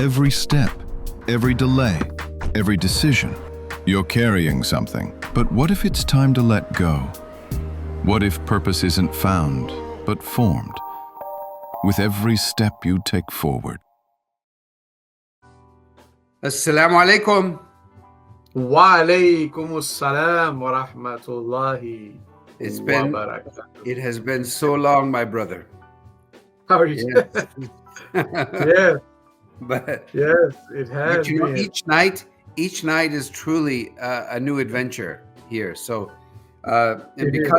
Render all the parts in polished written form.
Every step, every delay, every decision, you're carrying something. But what if it's time to let go? What if purpose isn't found, but formed? With every step you take forward. Assalamu alaikum. Wa alaykum assalam wa rahmatullahi wa barakatuh. It has been so long, my brother. How are you? Yes. Yes, But yes, it has but you know, been. each night is truly a new adventure here. So, and It is.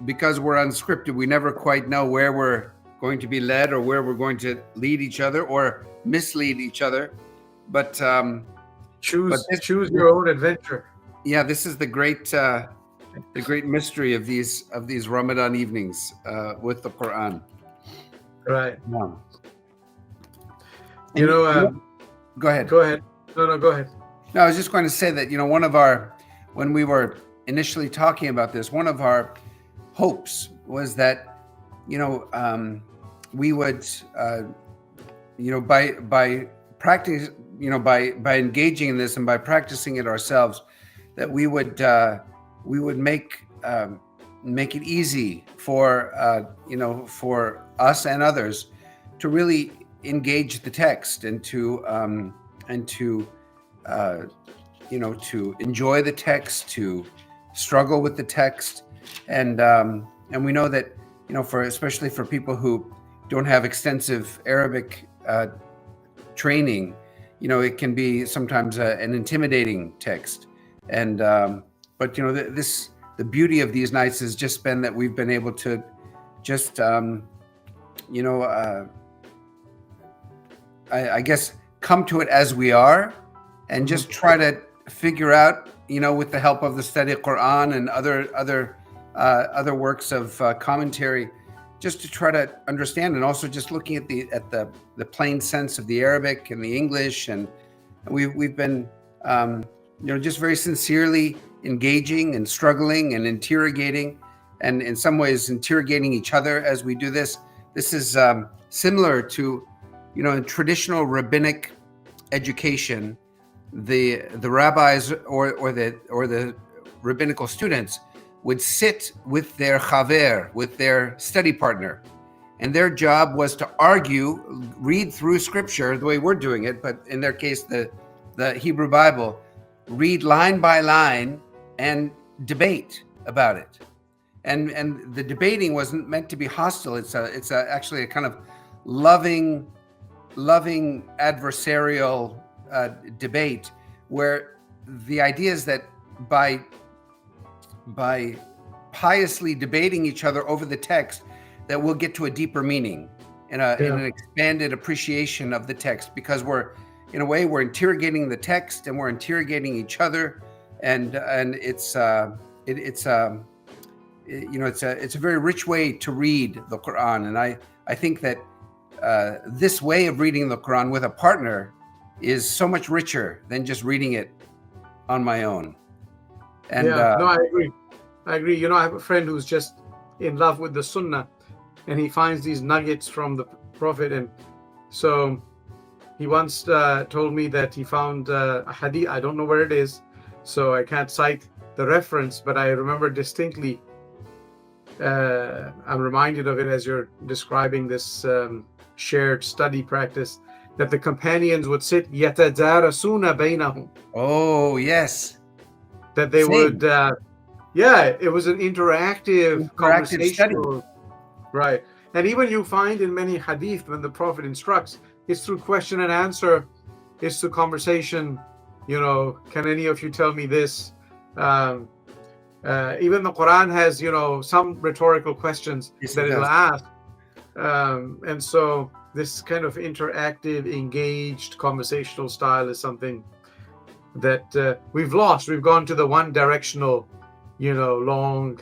because we're unscripted, we never quite know where we're going to be led or where we're going to lead each other or mislead each other. But Choose this- choose your own adventure. yeah, this is the great mystery of these Ramadan evenings with the Quran. Right. Yeah. You know, Go ahead. go ahead. No, go ahead. No, I was just going to say that, when we were initially talking about this, one of our hopes was that, we would, by practice, by engaging in this and by practicing it ourselves, that we would make it easy for us and others to really engage the text and to enjoy the text, to struggle with the text, and we know that especially for people who don't have extensive Arabic training, it can be sometimes an intimidating text, and but the beauty of these nights has just been that we've been able to just I guess come to it as we are, and just try to figure out, with the help of the study of Quran and other works of commentary, just to try to understand, and also just looking at the plain sense of the Arabic and the English, and we've been just very sincerely engaging and struggling and interrogating, and in some ways interrogating each other as we do this. This is similar to in traditional rabbinic education, the rabbis or the rabbinical students would sit with their chaver, with their study partner, and their job was to argue, read through scripture the way we're doing it, but in their case the Hebrew Bible, read line by line and debate about it. And the debating wasn't meant to be hostile. It's actually a kind of loving adversarial debate, where the idea is that by piously debating each other over the text, that we'll get to a deeper meaning and an expanded appreciation of the text, because we're interrogating the text and we're interrogating each other, and it's a very rich way to read the Quran. And I think that this way of reading the Quran with a partner is so much richer than just reading it on my own. And No, I agree. I have a friend who's just in love with the Sunnah, and he finds these nuggets from the Prophet. And so he once told me that he found a hadith. I don't know where it is, so I can't cite the reference, but I remember distinctly. I'm reminded of it as you're describing this shared study practice, that the companions would sit yatadarasuna bainahum. Oh yes, That they Same. would it was an interactive conversational, right? And even you find in many hadith, when the Prophet instructs, it's through question and answer, it's through conversation. Can any of you tell me this? Even the Quran has some rhetorical questions that it'll ask, and so this kind of interactive, engaged conversational style is something that we've lost. We've gone to the one directional, long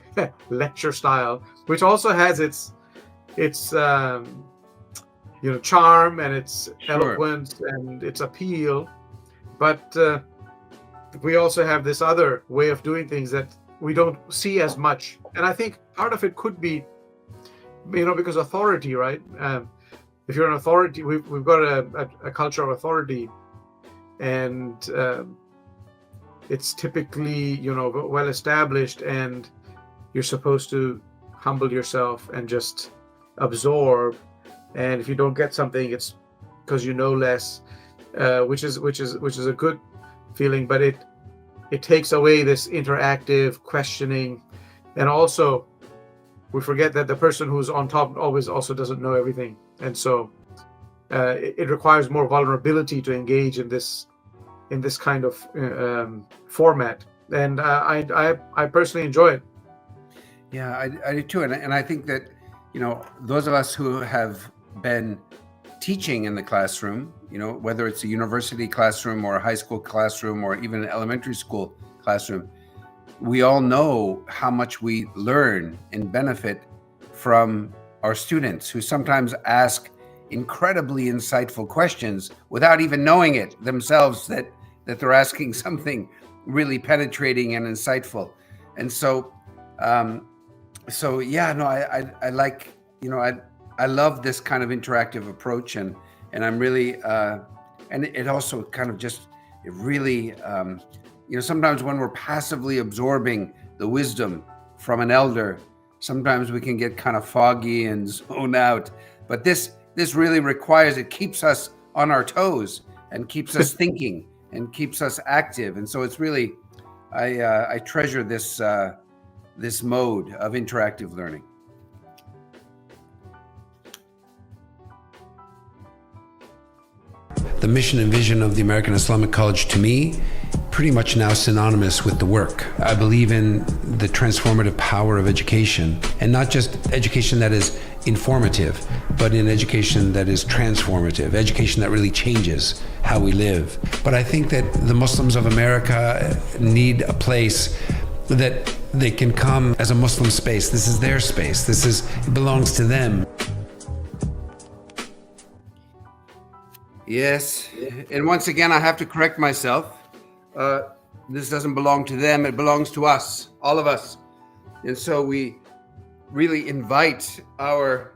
lecture style, which also has its charm and its eloquence and its appeal, but we also have this other way of doing things that we don't see as much. And I think part of it could be, because authority, right? if you're an authority, we've got a culture of authority, and it's typically, well established, and you're supposed to humble yourself and just absorb. And if you don't get something, it's because you know less, which is a good feeling, but it takes away this interactive questioning. And also, we forget that the person who's on top always also doesn't know everything, and so it requires more vulnerability to engage in this kind of format. And I personally enjoy it. Yeah, I do too, and I think that those of us who have been teaching in the classroom, whether it's a university classroom or a high school classroom or even an elementary school classroom, we all know how much we learn and benefit from our students, who sometimes ask incredibly insightful questions without even knowing it themselves, that they're asking something really penetrating and insightful. And so yeah, no, I like, I love this kind of interactive approach, and I'm really and it also kind of just, it really sometimes when we're passively absorbing the wisdom from an elder, sometimes we can get kind of foggy and zone out. But this really requires, it keeps us on our toes and keeps us thinking and keeps us active. And so it's really, I treasure this this mode of interactive learning. The mission and vision of the American Islamic College, to me, pretty much now synonymous with the work. I believe in the transformative power of education, and not just education that is informative, but in education that is transformative, education that really changes how we live. But I think that the Muslims of America need a place that they can come as a Muslim space. This is their space. It belongs to them. Yes, and once again, I have to correct myself. This doesn't belong to them, it belongs to us, all of us. And so we really invite our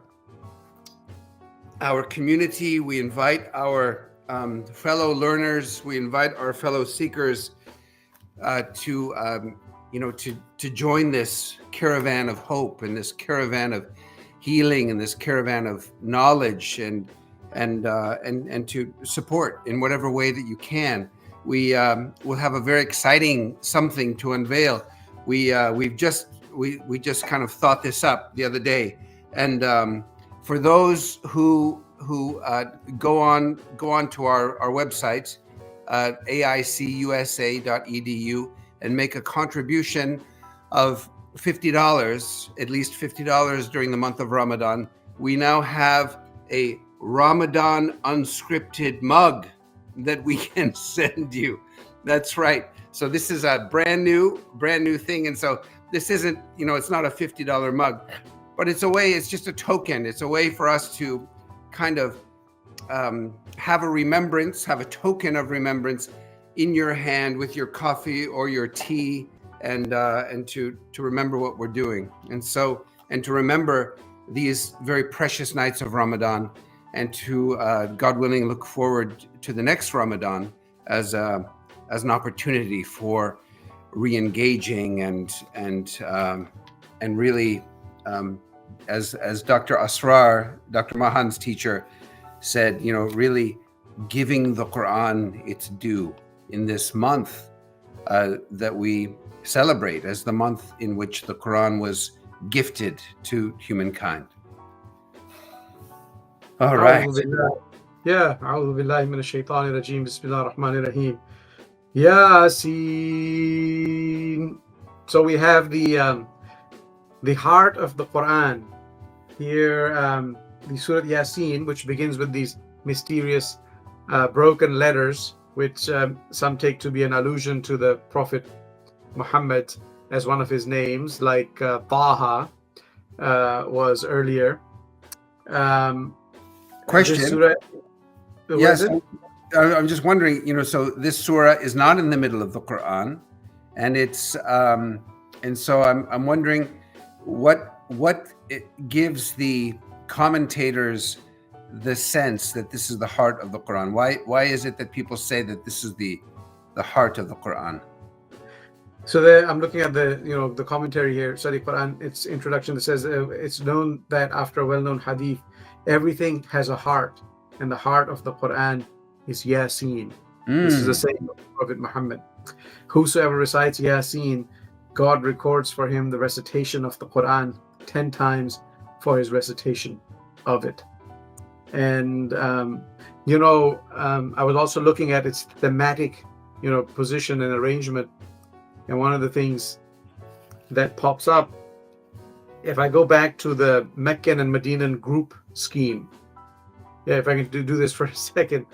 community, we invite our fellow learners, we invite our fellow seekers to join this caravan of hope, and this caravan of healing, and this caravan of knowledge, and to support in whatever way that you can. We will have a very exciting something to unveil. We just kind of thought this up the other day, and for those who go on to our website, aicusa.edu, and make a contribution of $50, at least $50 during the month of Ramadan, we now have a Ramadan unscripted mug that we can send you. That's right. So this is a brand new thing. And so this isn't, it's not a $50 mug, but it's just a token. It's a way for us to kind of have a token of remembrance in your hand with your coffee or your tea, and to remember what we're doing. And to remember these very precious nights of Ramadan, and to, God willing, look forward to the next Ramadan as an opportunity for re-engaging and really, as Dr. Asrar, Dr. Mahan's teacher, said, really giving the Quran its due in this month that we celebrate as the month in which the Quran was gifted to humankind. All right. Yeah. أعوذ بالله من الشيطان الرجيم بسم الله الرحمن الرحيم Yasin. So we have the heart of the Quran here, the Surah Yasin, which begins with these mysterious broken letters, which some take to be an allusion to the Prophet Muhammad as one of his names, like Taha was earlier. Question. Yes, I'm just wondering, so this surah is not in the middle of the Quran, and it's and so I'm wondering what it gives the commentators the sense that this is the heart of the Quran? Why is it that people say that this is the heart of the Quran? So there, I'm looking at the commentary here, Sadiq Quran, its introduction that says it's known that after a well-known hadith, everything has a heart, and the heart of the Quran is Yasin. This is the saying of Prophet Muhammad. Whosoever recites Yasin, God records for him the recitation of the Quran 10 times for his recitation of it. And I was also looking at its thematic, position and arrangement. And one of the things that pops up, if I go back to the Meccan and Medinan group scheme, if I can do this for a second.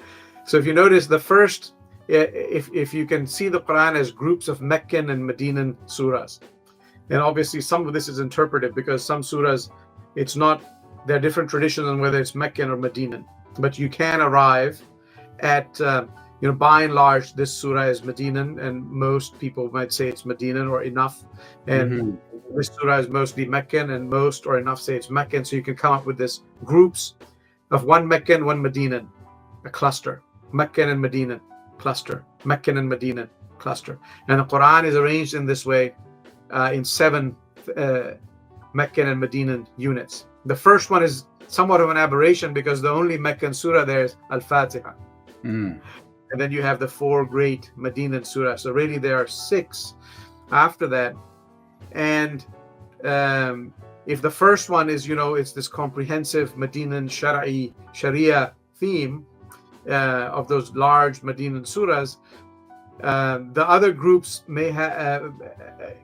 So if you notice the first, if you can see the Quran as groups of Meccan and Medinan surahs, and obviously some of this is interpretive because some surahs, there are different traditions on whether it's Meccan or Medinan, but you can arrive at, by and large, this surah is Medinan, and most people might say it's Medinan or enough, and this surah is mostly Meccan, and most or enough say it's Meccan, so you can come up with this groups of one Meccan, one Medinan, a cluster, Meccan and Medinan, cluster, Meccan and Medinan, cluster. And the Quran is arranged in this way in 7 Meccan and Medinan units. The first one is somewhat of an aberration because the only Meccan surah there is Al-Fatiha. And then you have the 4 great Medinan surahs. So really there are 6 after that. And if the first one is, it's this comprehensive Medinan Sharia theme of those large Medinan surahs, the other groups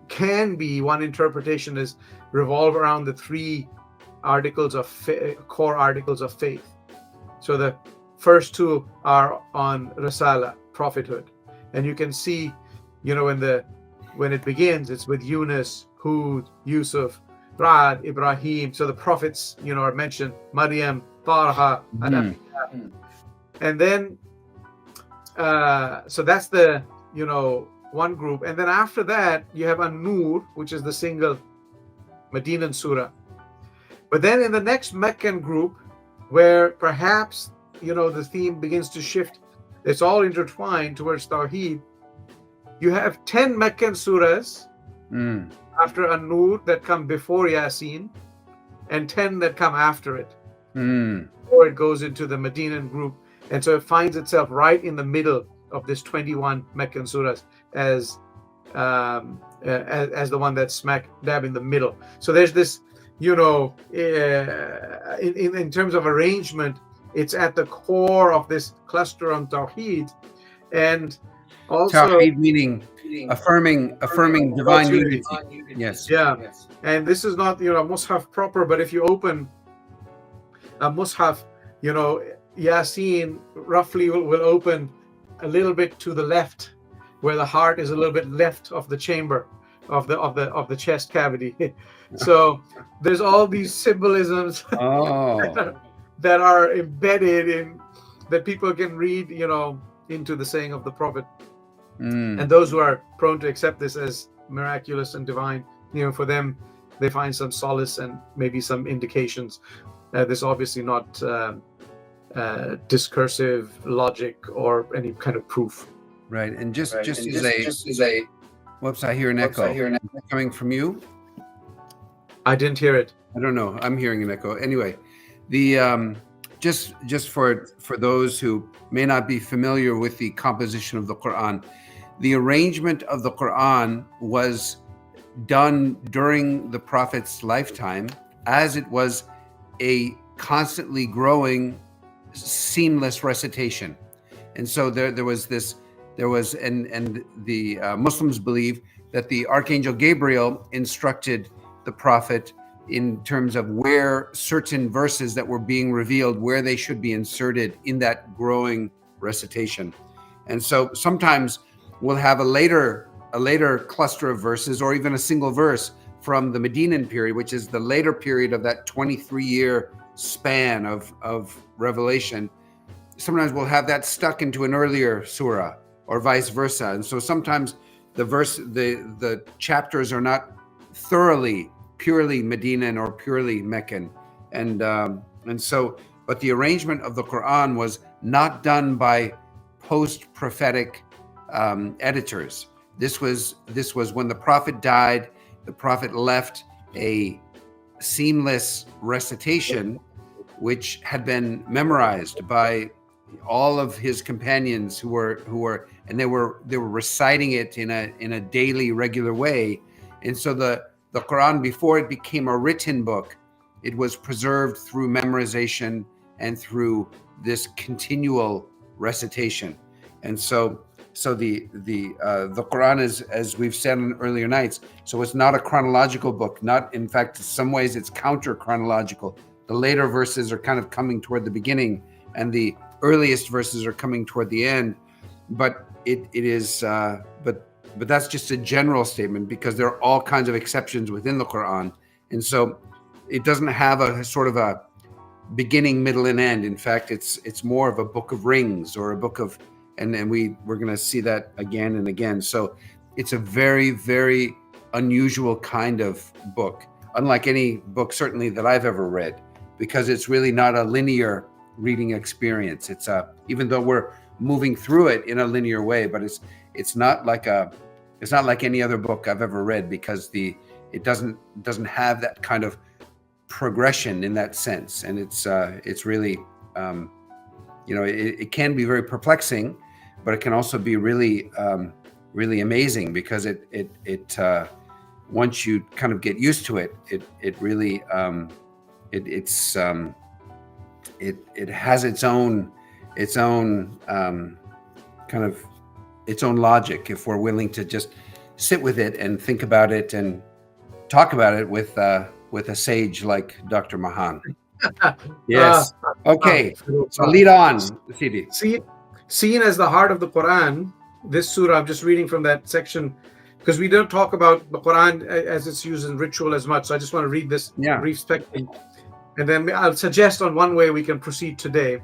can be, one interpretation is revolve around the 3 articles of core articles of faith. So the first 2 are on Risala, prophethood, and you can see, when it begins, it's with Yunus, Hud, Yusuf, Ra'ad, Ibrahim. So the prophets, are mentioned, Maryam, Taha, and then so that's the one group, and then after that you have An-Nur, which is the single Medinan surah. But then in the next Meccan group, where perhaps the theme begins to shift, it's all intertwined towards Tawheed, you have 10 Meccan surahs after An-Nur that come before Yasin, and 10 that come after it, before it goes into the Medinan group. And so it finds itself right in the middle of this 21 Meccan surahs as the one that's smack dab in the middle. So there's this, in terms of arrangement, it's at the core of this cluster on Tawheed, and also Tawheed meaning affirming divine unity. Yes. Yeah. And this is not Mus'haf proper, but if you open a Mus'haf, Yasin roughly will open a little bit to the left, where the heart is a little bit left of the chamber of the chest cavity. So there's all these symbolisms that are embedded in, that people can read into the saying of the Prophet. And those who are prone to accept this as miraculous and divine, for them, they find some solace and maybe some indications. This obviously not discursive logic or any kind of proof. Right. And just as a whoops, I hear an echo. Is that coming from you? I didn't hear it. I don't know. I'm hearing an echo. Anyway, the just for those who may not be familiar with the composition of the Quran, the arrangement of the Quran was done during the Prophet's lifetime, as it was a constantly growing, seamless recitation. And so there was and the Muslims believe that the Archangel Gabriel instructed the Prophet in terms of where certain verses that were being revealed, where they should be inserted in that growing recitation. And so sometimes we'll have a later cluster of verses, or even a single verse from the Medinan period, which is the later period of that 23-year span of revelation. Sometimes we'll have that stuck into an earlier surah, or vice versa. And so sometimes the chapters are not thoroughly purely Medinan or purely Meccan, and so but the arrangement of the Quran was not done by post-prophetic editors. This was when the Prophet died. The Prophet left a seamless recitation, which had been memorized by all of his companions who were, and they were reciting it in a daily, regular way. And so the Quran, before it became a written book, it was preserved through memorization and through this continual recitation. And so the Quran is, as we've said in earlier nights, so it's not a chronological book. Not, in fact, in some ways it's counter chronological. The later verses are kind of coming toward the beginning, and the earliest verses are coming toward the end. But it is, but that's just a general statement, because there are all kinds of exceptions within the Quran, and so it doesn't have a sort of a beginning, middle, and end. In fact, it's more of a book of rings, or a book of, and we're going to see that again and again. So it's a very, very unusual kind of book, unlike any book certainly that I've ever read, because it's really not a linear reading experience. It's even though we're moving through it in a linear way, but it's not like any other book I've ever read, because it doesn't have that kind of progression in that sense. And it's really it can be very perplexing, but it can also be really really amazing, because it once you kind of get used to it, it really it has its own kind of its own logic, if we're willing to just sit with it and think about it and talk about it with a sage like Dr. Mahan. Yes. Okay. So lead on, Sidi. Seen as the heart of the Quran, this surah, I'm just reading from that section, because we don't talk about the Quran as it's used in ritual as much. So I just want to read this brief section, and then I'll suggest on one way we can proceed today.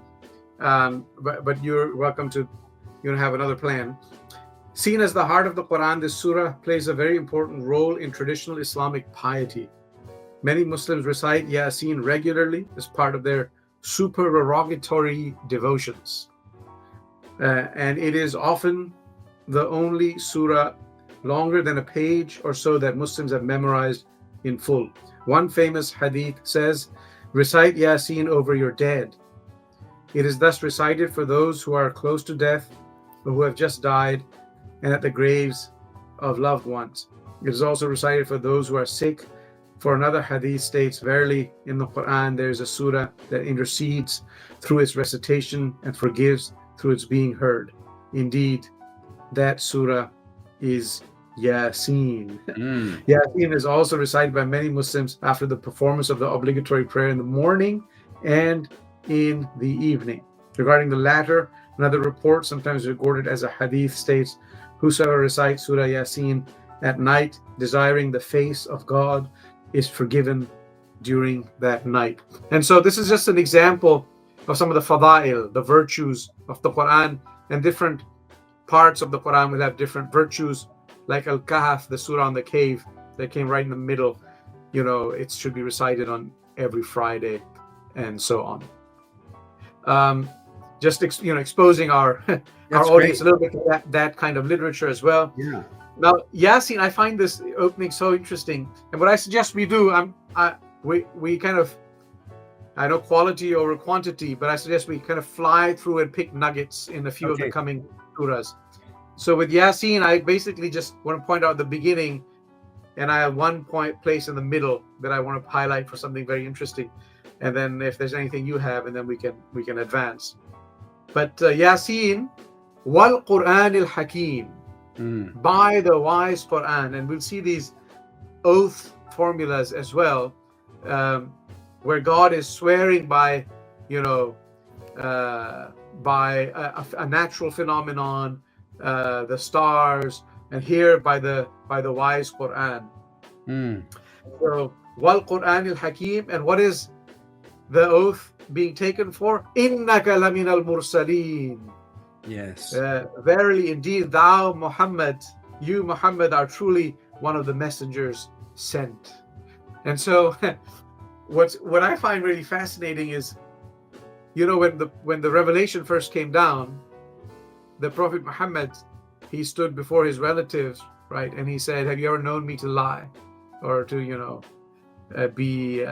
But you're welcome to have another plan. Seen as the heart of the Quran, this surah plays a very important role in traditional Islamic piety. Many Muslims recite Yasin regularly as part of their supererogatory devotions. And it is often the only surah longer than a page or so that Muslims have memorized in full. One famous hadith says, "Recite Yasin over your dead. It is thus recited for those who are close to death or who have just died, and at the graves of loved ones. It is also recited for those who are sick." For another hadith states, "Verily, in the Quran there is a surah that intercedes through its recitation and forgives through its being heard. Indeed, that surah is Yasin." Yasin is also recited by many Muslims after the performance of the obligatory prayer in the morning and in the evening. Regarding the latter, another report, sometimes recorded as a hadith, states, "Whosoever recites Surah Yasin at night, desiring the face of God, is forgiven during that night." And so this is just an example of some of the fada'il, the virtues of the Quran, and different parts of the Quran will have different virtues, like Al-Kahf, the surah on the cave that came right in the middle. It should be recited on every Friday, and so on. Just exposing our audience a little bit to that kind of literature as well. Yeah. Now, Yasin, I find this opening so interesting, and what I suggest we do, we kind of, I know quality over quantity, but I suggest we kind of fly through and pick nuggets in a few of the coming surahs. So with Yasin, I basically just want to point out the beginning, and I have one place in the middle that I want to highlight for something very interesting, and then if there's anything you have, and then we can advance. But Yasin, wal Quran al Hakim, by the wise Quran, and we'll see these oath formulas as well, where God is swearing by a natural phenomenon, the stars, and here by the wise Quran. So wal Quran al Hakim, and what is the oath being taken for? Innaka lamin al mursaleen. Yes. Verily, indeed, thou Muhammad, you Muhammad, are truly one of the messengers sent. And so what I find really fascinating is when the revelation first came down, the Prophet Muhammad, he stood before his relatives, right, and he said, "Have you ever known me to lie, or to be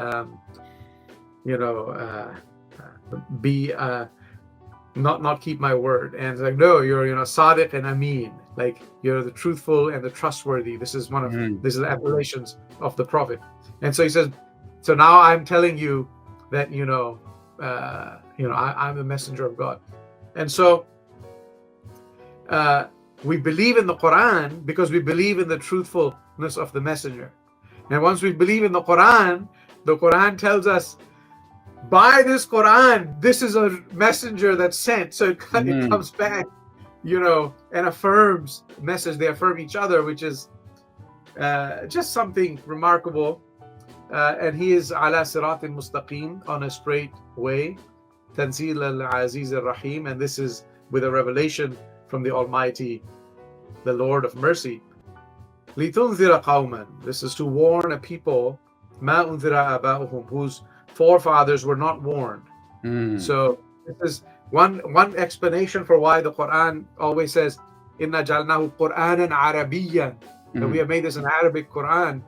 not keep my word?" And it's like, "No, you're Sadiq and Amin, like you're the truthful and the trustworthy." This is this is the appellations of the Prophet. And so he says, "So now I'm telling you that I'm the messenger of God." And so we believe in the Quran because we believe in the truthfulness of the messenger. And once we believe in the Quran tells us, by this Quran, this is a messenger that's sent. So it comes back, and affirms the message. They affirm each other, which is just something remarkable. And he is ala siratin mustaqim, on a straight way. Tanzil al-Aziz al-Rahim. And this is with a revelation from the Almighty, the Lord of Mercy. لِتُنذِرَ قَوْمًا. This is to warn a people, مَا أُنذِرَ آبَاؤُهُمْ, whose forefathers were not warned. So this is one explanation for why the Quran always says, إِنَّا جَعَلْنَاهُ قُرْآنًا عَرَبِيًّا, that we have made this an Arabic Quran,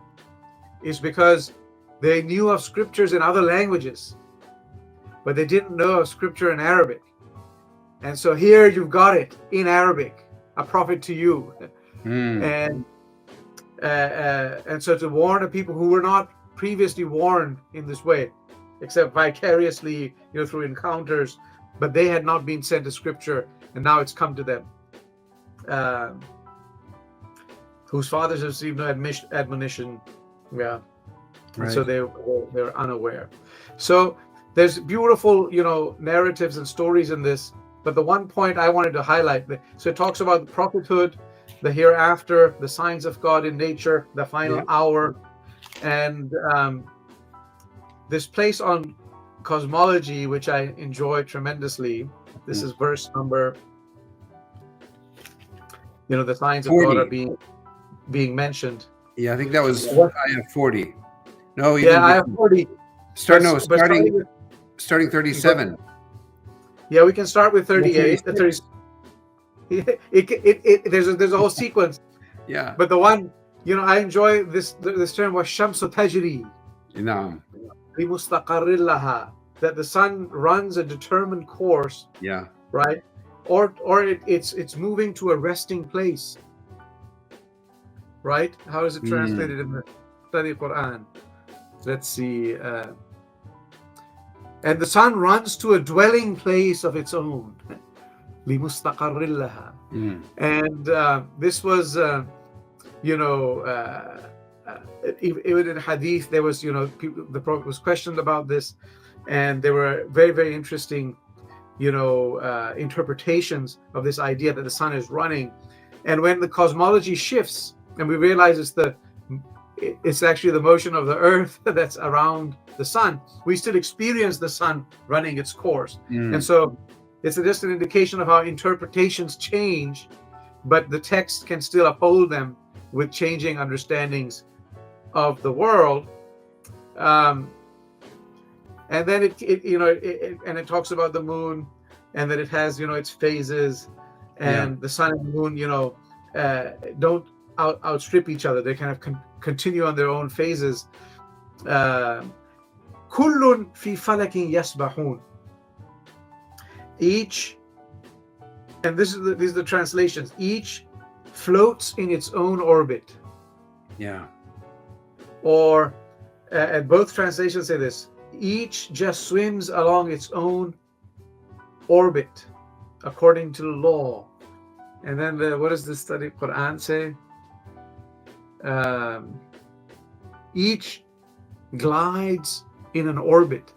is because they knew of scriptures in other languages, but they didn't know of scripture in Arabic. And so here you've got it in Arabic, a prophet to you. And so to warn the people who were not previously warned in this way, except vicariously, through encounters, but they had not been sent a scripture, and now it's come to them, whose fathers received no admonition. Yeah. Right. So they're unaware. So there's beautiful, narratives and stories in this. But the one point I wanted to highlight, so it talks about the prophethood, the hereafter, the signs of God in nature, the final hour, and this place on cosmology, which I enjoy tremendously. This is verse number, the signs 40. Of God are being mentioned. Yeah, I think that was ayah 40. No, ayah 40. Starting 37. Yeah, we can start with 38. There's a whole sequence. Yeah. But the one, I enjoy this term was shamsu tajri. That the sun runs a determined course. Yeah. Right? Or it's moving to a resting place. Right? How is it translated in the study Quran? Let's see. And the sun runs to a dwelling place of its own. And this was, even in Hadith, there was, the Prophet was questioned about this, and there were very, very interesting, interpretations of this idea that the sun is running. And when the cosmology shifts, and we realize it's actually the motion of the earth that's around the sun, we still experience the sun running its course. And so it's just an indication of how interpretations change, but the text can still uphold them with changing understandings of the world. And then it talks about the moon, and that it has its phases, and the sun and the moon don't outstrip each other. They kind of continue on their own phases. Kullun fi falakin yasbahun. Each, and these are the translations, each floats in its own orbit. Yeah. Or, and both translations say this, each just swims along its own orbit according to the law. And then what does the study Quran say? Each glides in an orbit.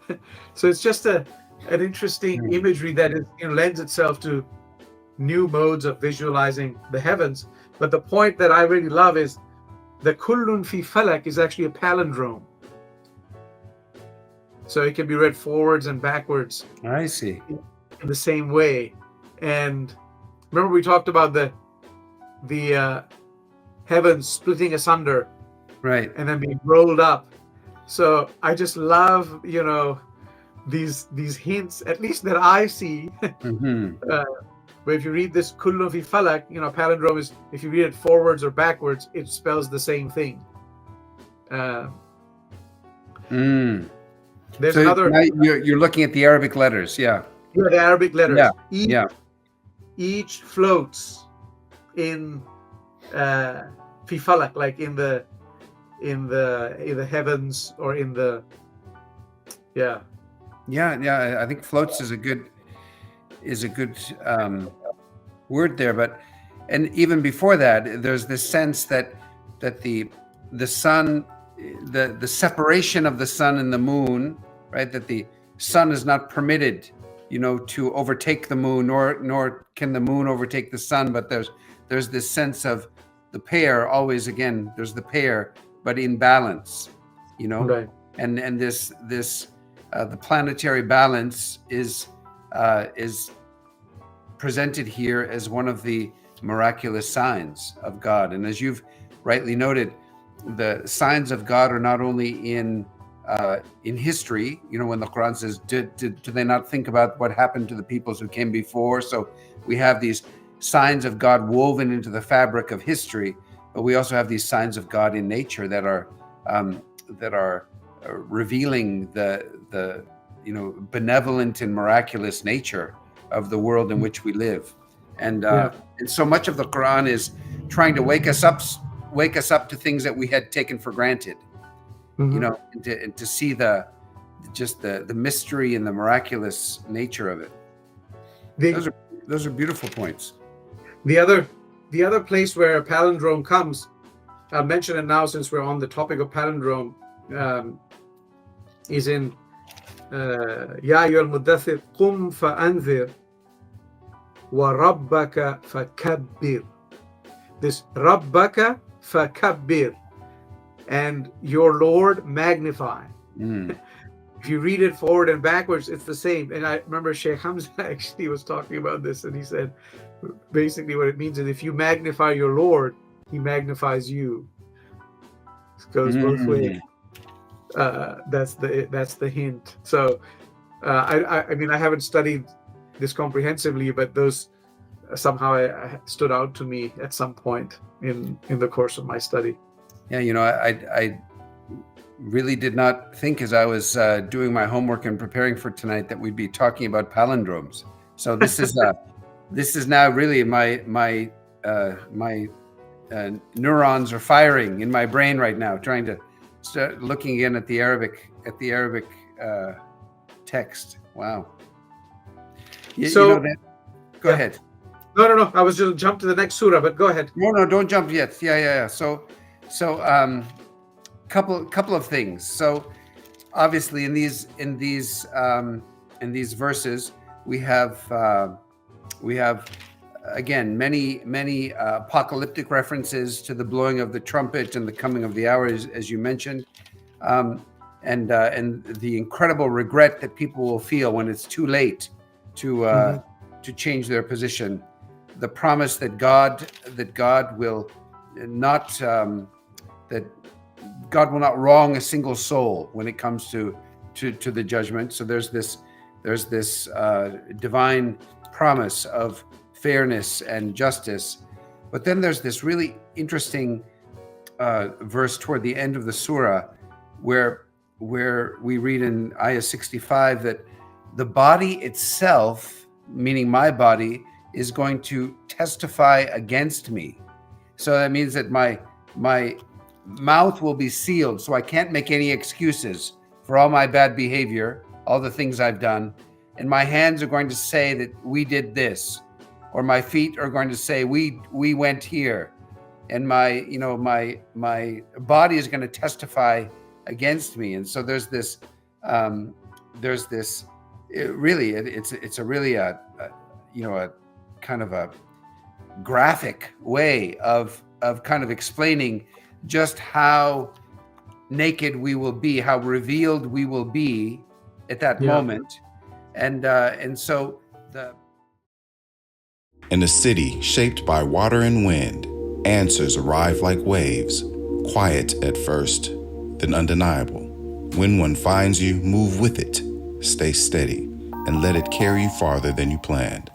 So it's just an interesting imagery that lends itself to new modes of visualizing the heavens. But the point that I really love is the kullun fi falak is actually a palindrome. So it can be read forwards and backwards. I see. In the same way. And remember we talked about the heavens splitting asunder, right, and then being rolled up. So I just love these hints, at least that I see. Mhm. But if you read this kullun fi falak, palindrome is, if you read it forwards or backwards, it spells the same thing. There's So another. now you're looking at the Arabic letters, yeah. The Arabic letters. Yeah. Each floats in fi falak, like in the heavens, or in the Yeah. I think floats is a good word there, and even before that, there's this sense that the sun, the separation of the sun and the moon, right? That the sun is not permitted, to overtake the moon, nor can the moon overtake the sun. But there's this sense of the pair always. Again, there's the pair, but in balance, Right. and this the planetary balance is presented here as one of the miraculous signs of God. And as you've rightly noted, the signs of God are not only in history. When the Quran says, "Do they not think about what happened to the peoples who came before?" So we have these signs of God woven into the fabric of history, but we also have these signs of God in nature that are revealing the benevolent and miraculous nature of the world in which we live. And so much of the Quran is trying to wake us up to things that we had taken for granted, and to see the mystery and the miraculous nature of it. Those are beautiful points. The other place where a palindrome comes, I'll mention it now since we're on the topic of palindrome, is in Ya ayyuhal muddaththir qum fa'anzir wa rabbaka fakabbir. This rabbaka fakabbir, and your Lord magnify. If you read it forward and backwards, it's the same. And I remember Sheikh Hamza actually was talking about this, and he said basically what it means is, if you magnify your Lord, he magnifies you. It goes both ways. That's the hint. So I mean, I haven't studied this comprehensively, but those somehow stood out to me at some point in the course of my study. Yeah, I really did not think, as I was doing my homework and preparing for tonight, that we'd be talking about palindromes. So this is now really my neurons are firing in my brain right now, trying to start looking again at the Arabic text. Wow. Go ahead. No. I was just jump to the next surah, but go ahead. No, don't jump yet. Yeah. So couple of things. So obviously in these verses we have again many apocalyptic references to the blowing of the trumpet and the coming of the hour, as you mentioned, and the incredible regret that people will feel when it's too late to change their position. The promise that God will not that God will not wrong a single soul when it comes to the judgment. So there's this divine promise of fairness and justice. But then there's this really interesting verse toward the end of the surah where we read in ayah 65 that the body itself, meaning my body, is going to testify against me. So that means that my mouth will be sealed, so I can't make any excuses for all my bad behavior, all the things I've done. And my hands are going to say that we did this, or my feet are going to say we went here, and my body is going to testify against me. And so there's this it's a really a kind of a graphic way of kind of explaining just how naked we will be, how revealed we will be at that moment. And so in a city shaped by water and wind, answers arrive like waves, quiet at first, then undeniable. When one finds you, move with it. stay steady, and let it carry you farther than you planned.